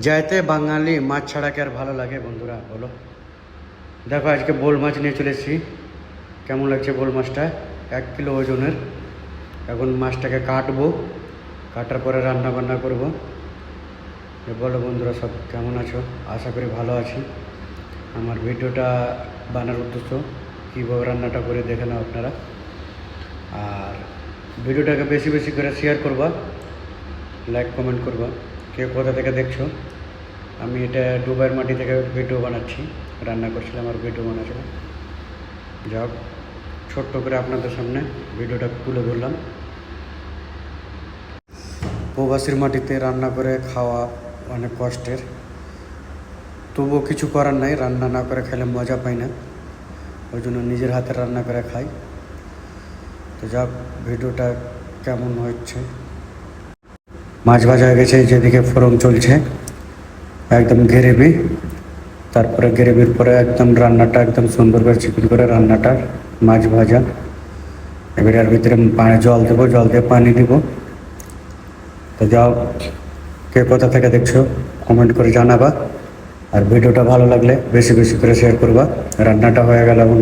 যাইতে বাঙালি মাছ ছাড়া কি আর ভালো লাগে বন্ধুরা বলো। দেখো আজকে বোল মাছ নিয়ে চলে এসেছি। কেমন লাগছে বোল মাছটা? 1 কিলো ওজনের। এখন মাছটাকে কাটবো, কাটার পরে রান্না বান্না করবো। বলো বন্ধুরা, সব কেমন আছো? আশা করি ভালো আছি। আমার ভিডিওটা বানার উদ্দেশ্য কীভাবে রান্নাটা করে দেখে নাও আপনারা। আর ভিডিওটাকে বেশি বেশি করে শেয়ার করবা, লাইক কমেন্ট করবা। কে কোথা থেকে দেখছো? আমি এটা দুবাইয়ের মাটি থেকে ভিডিও বানাচ্ছি, রান্না করছিলাম আর ভিডিও বানাচ্ছিলাম। যাক, ছোট্ট করে আপনাদের সামনে ভিডিওটা তুলে ধরলাম। প্রবাসীর মাটিতে রান্না করে খাওয়া অনেক কষ্টের, তবুও কিছু করার নাই। রান্না না করে খেলে মজা পাই না, ওই জন্য নিজের হাতে রান্না করে খাই। তো যাক, ভিডিওটা কেমন হচ্ছে। মাছ ভাজা হয়ে গেছে, যেদিকে ফোড়ন চলছে একদম গ্রেভি। তারপরে গ্রেভির পরে একদম রান্নাটা একদম সুন্দর করে চিকেন করে রান্নাটা মাছ ভাজা। এবারে এর ভিতরে পানি জল দেবো, জল দিয়ে পানি দিব। তো যাও, কে কোথা থেকে দেখছো কমেন্ট করে জানাবা। আর ভিডিওটা ভালো লাগলে বেশি বেশি করে শেয়ার করবা। রান্নাটা হয়ে গেল এখন